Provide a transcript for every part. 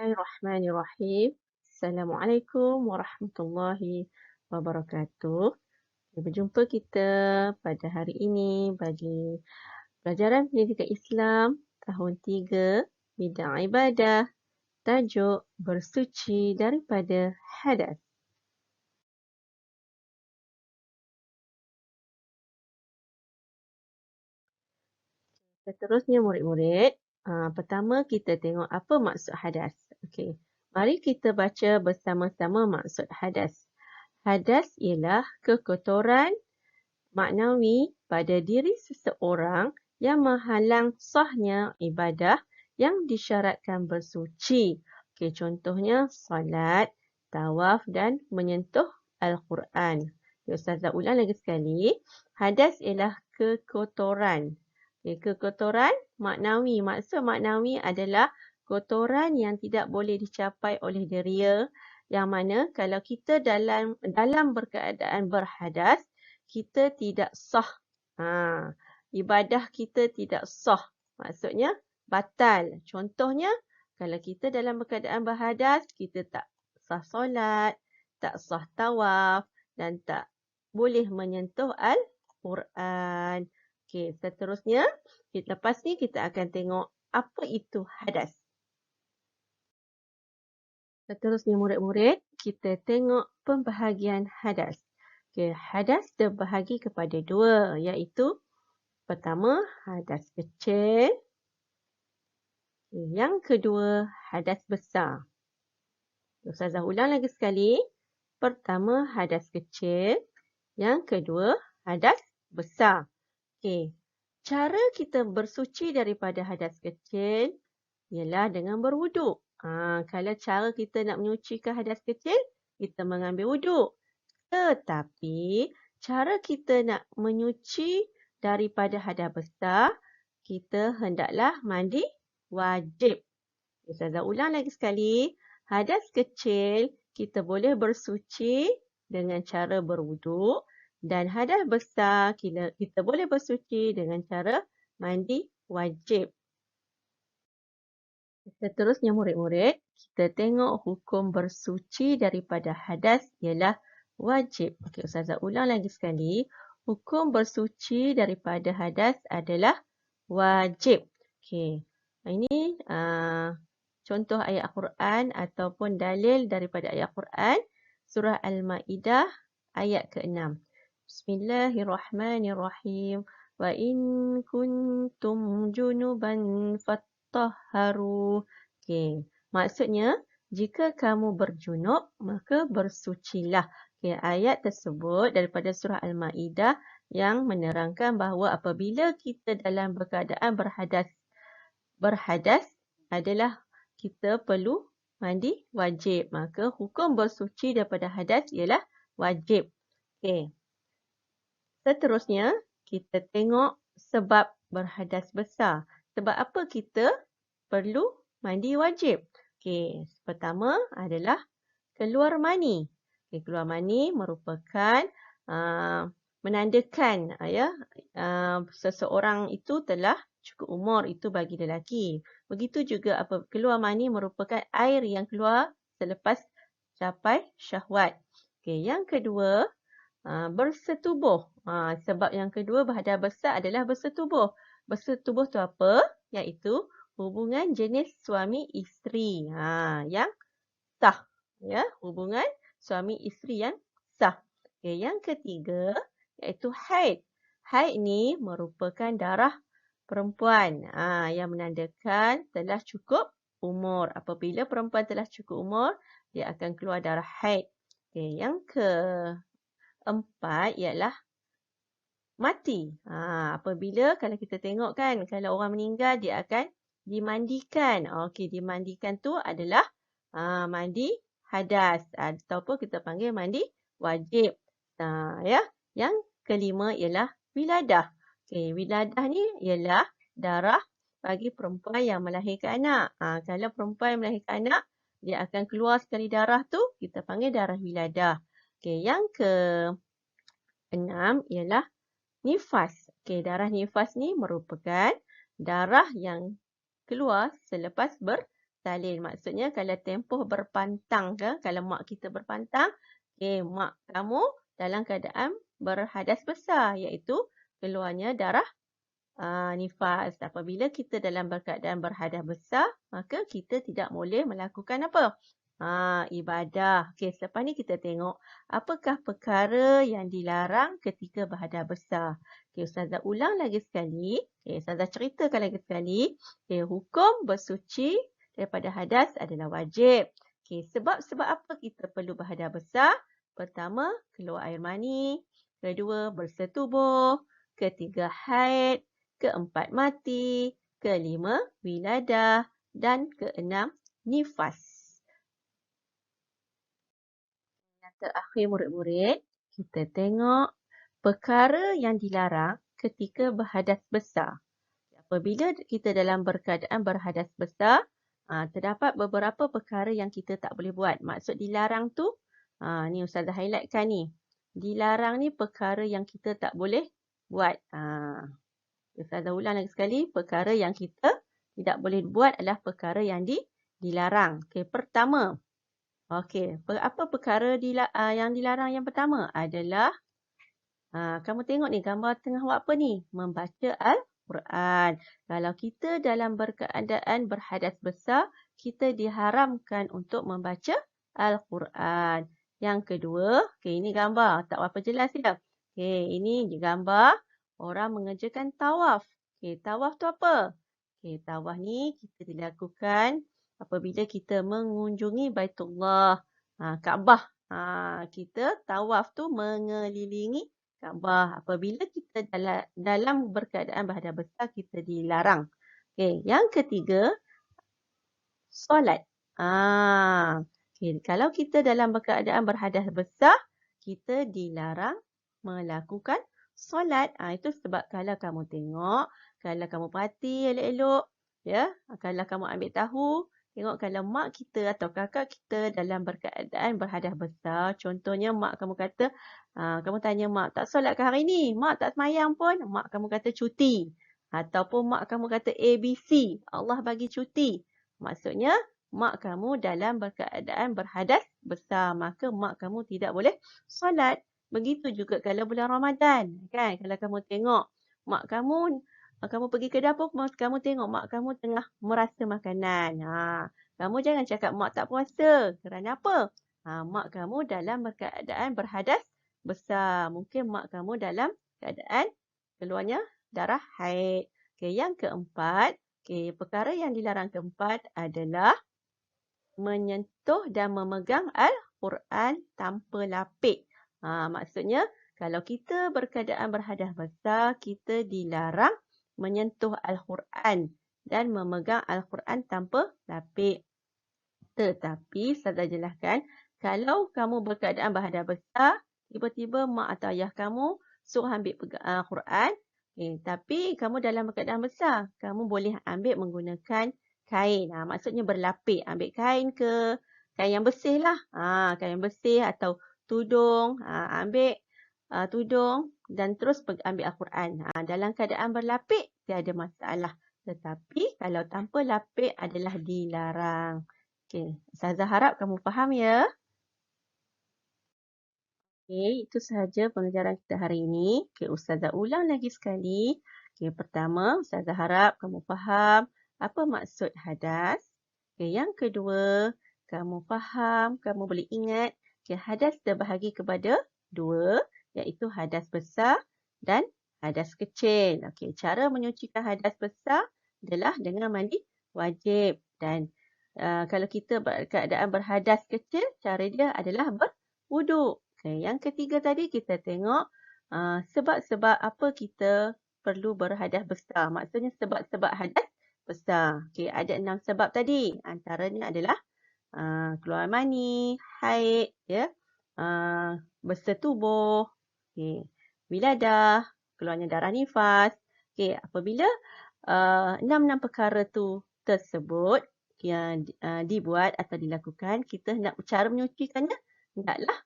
Bismillahirrahmanirrahim. Assalamualaikum warahmatullahi wabarakatuh. Berjumpa kita pada hari ini bagi pelajaran pendidikan Islam tahun 3 bidang ibadah, tajuk bersuci daripada hadas. Seterusnya murid-murid, pertama kita tengok apa maksud hadas. Okey. Mari kita baca bersama-sama maksud hadas. Hadas ialah kekotoran maknawi pada diri seseorang yang menghalang sahnya ibadah yang disyaratkan bersuci. Okey, contohnya salat, tawaf dan menyentuh Al-Quran. Ustazah ulang lagi sekali. Hadas ialah kekotoran. Okay, kekotoran maknawi. Maksud maknawi adalah kotoran yang tidak boleh dicapai oleh deria, yang mana kalau kita dalam berkeadaan berhadas, kita tidak sah. Ibadah kita tidak sah. Maksudnya batal. Contohnya, kalau kita dalam keadaan berhadas, kita tak sah solat, tak sah tawaf dan tak boleh menyentuh Al-Quran. Okey, seterusnya, lepas ni kita akan tengok apa itu hadas. Seterusnya murid-murid, kita tengok pembahagian hadas. Okey, hadas terbahagi kepada dua, iaitu pertama, hadas kecil. Yang kedua, hadas besar. Ustazah ulang lagi sekali. Pertama, hadas kecil. Yang kedua, hadas besar. Okey, cara kita bersuci daripada hadas kecil ialah dengan berwuduk. Kalau cara kita nak menyucikan hadas kecil, kita mengambil wuduk. Tetapi, cara kita nak menyuci daripada hadas besar, kita hendaklah mandi wajib. Ustazah ulang lagi sekali. Hadas kecil, kita boleh bersuci dengan cara berwuduk. Dan hadas besar, kita boleh bersuci dengan cara mandi wajib. Seterusnya murid-murid, kita tengok hukum bersuci daripada hadas ialah wajib. Okey, Ustazah ulang lagi sekali. Hukum bersuci daripada hadas adalah wajib. Okey, ini contoh ayat Al-Quran ataupun dalil daripada ayat Al-Quran. Surah Al-Ma'idah ayat ke-6. Bismillahirrahmanirrahim. Wa in kuntum junuban fattahharu. Okey, maksudnya jika kamu berjunub maka bersucilah. Okey, ayat tersebut daripada surah Al-Maidah yang menerangkan bahawa apabila kita dalam keadaan berhadas adalah kita perlu mandi wajib. Maka hukum bersuci daripada hadas ialah wajib. Okey. Seterusnya, kita tengok sebab berhadas besar. Sebab apa kita perlu mandi wajib? Okey, pertama adalah keluar mani. Okay, keluar mani merupakan menandakan seseorang itu telah cukup umur, itu bagi lelaki. Begitu juga keluar mani merupakan air yang keluar selepas capai syahwat. Okay, yang kedua, bersetubuh. Sebab yang kedua berhadas besar adalah bersetubuh. Bersetubuh tu apa? Iaitu hubungan jenis suami isteri. Yang sah. Ya, hubungan suami isteri yang sah. Okay, yang ketiga iaitu haid. Haid ni merupakan darah perempuan yang menandakan telah cukup umur. Apabila perempuan telah cukup umur, dia akan keluar darah haid. Okay, yang keempat ialah mati. Apabila kalau kita tengok kan, kalau orang meninggal dia akan dimandikan. Okey, dimandikan tu adalah mandi hadas ataupun kita panggil mandi wajib. Ya. Yang kelima ialah wiladah. Okey, wiladah ni ialah darah bagi perempuan yang melahirkan anak. Kalau perempuan yang melahirkan anak, dia akan keluar sekali darah tu, kita panggil darah wiladah. Okey, yang keenam ialah nifas. Okey, darah nifas ni merupakan darah yang keluar selepas salin. Maksudnya kalau tempoh berpantang ke, kalau mak kita berpantang, mak kamu dalam keadaan berhadas besar, iaitu keluarnya darah nifas. Apabila kita dalam keadaan berhadas besar, maka kita tidak boleh melakukan apa? Ibadah. Okey, selepas ni kita tengok apakah perkara yang dilarang ketika berhadas besar. Okey, Ustazah ulang lagi sekali. Ustazah ceritakan lagi sekali. Hukum bersuci daripada hadas adalah wajib. Sebab-sebab apa kita perlu berhadas besar? Pertama, keluar air mani. Kedua, bersetubuh. Ketiga, haid. Keempat, mati. Kelima, wiladah. Dan keenam, nifas. Yang terakhir murid-murid, kita tengok perkara yang dilarang ketika berhadas besar. Apabila kita dalam keadaan berhadas besar, terdapat beberapa perkara yang kita tak boleh buat. Maksud dilarang tu, ni Ustazah highlightkan ni. Dilarang ni perkara yang kita tak boleh buat. Ustazah ulang lagi sekali, perkara yang kita tidak boleh buat adalah perkara yang dilarang. Okey, pertama. Okey, apa perkara yang dilarang yang pertama adalah kamu tengok ni gambar tengah buat apa ni? Membaca Al-Quran. Kalau kita dalam keadaan berhadas besar, kita diharamkan untuk membaca Al-Quran. Yang kedua, ini gambar. Tak berapa jelas ya. Ini gambar orang mengerjakan tawaf. Tawaf tu apa? Tawaf ni kita dilakukan apabila kita mengunjungi Baitullah, Kaabah. Kita tawaf tu mengelilingi Kaabah. Apabila kita dalam berkeadaan berhadas besar, kita dilarang. Yang ketiga, solat. Kalau kita dalam keadaan berhadas besar, kita dilarang melakukan solat. Itu sebab kalau kamu tengok, kalau kamu perhati elok-elok, kalau kamu ambil tahu, tengok kalau mak kita atau kakak kita dalam berkeadaan berhadas besar, contohnya mak kamu kata, kamu tanya mak, tak solat ke hari ni? Mak tak semayang pun. Mak kamu kata cuti. Ataupun mak kamu kata ABC, Allah bagi cuti. Maksudnya, mak kamu dalam berkeadaan berhadas besar. Maka mak kamu tidak boleh solat. Begitu juga kalau bulan Ramadan. Kan? Kalau kamu tengok mak kamu pergi ke dapur, kamu tengok mak kamu tengah merasa makanan. Kamu jangan cakap mak tak puasa. Kerana apa? Mak kamu dalam keadaan berhadas besar. Mungkin mak kamu dalam keadaan keluarnya darah haid. Yang keempat, perkara yang dilarang keempat adalah menyentuh dan memegang Al-Quran tanpa lapik. Maksudnya, kalau kita berkeadaan berhadas besar, kita dilarang menyentuh Al-Quran dan memegang Al-Quran tanpa lapik. Tetapi, saya jelaskan, kalau kamu berkeadaan berhadas besar, tiba-tiba mak atau ayah kamu suruh ambil Quran, tapi kamu dalam keadaan besar, kamu boleh ambil menggunakan kain. Maksudnya berlapik. Ambil kain ke, kain yang bersih lah. Kain yang bersih atau tudung. Ambil tudung dan terus ambil Al-Quran. Dalam keadaan berlapik, tiada masalah. Tetapi kalau tanpa lapik adalah dilarang. Ustazah harap kamu faham ya. Itu sahaja pengajaran kita hari ini. Ustazah ulang lagi sekali. Pertama, Ustazah harap kamu faham apa maksud hadas. Yang kedua, kamu faham, kamu boleh ingat, hadas terbahagi kepada dua, iaitu hadas besar dan hadas kecil. Cara menyucikan hadas besar adalah dengan mandi wajib. Dan kalau kita berkeadaan berhadas kecil, cara dia adalah berwuduk. Yang ketiga tadi kita tengok sebab-sebab apa kita perlu berhadas besar. Maksudnya sebab-sebab hadas besar. Ada 6 sebab tadi. Antaranya adalah keluar mani, haid, bersetubuh, wiladah, keluarnya darah nifas. Apabila 6 perkara tu tersebut yang dibuat atau dilakukan, kita nak cara menyucikannya, hendaklah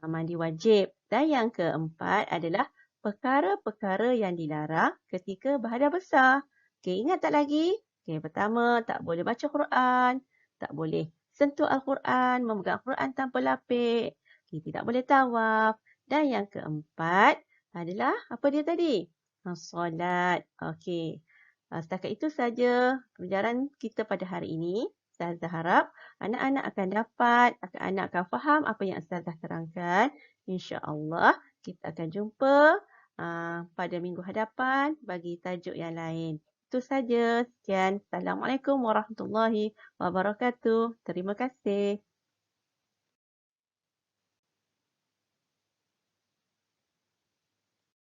mandi wajib. Dan yang keempat adalah perkara-perkara yang dilarang ketika berhadas besar. Ingat tak lagi? Pertama, tak boleh baca Quran. tak boleh sentuh Al-Quran, memegang Al-Quran tanpa lapik. Tidak boleh tawaf. Dan yang keempat adalah apa dia tadi? Solat. Okey. Setakat itu saja pelajaran kita pada hari ini. Ustazah harap anak-anak akan dapat, anak-anak akan faham apa yang Ustazah terangkan. InsyaAllah kita akan jumpa pada minggu hadapan bagi tajuk yang lain. Itu saja. Sekian. Assalamualaikum warahmatullahi wabarakatuh. Terima kasih.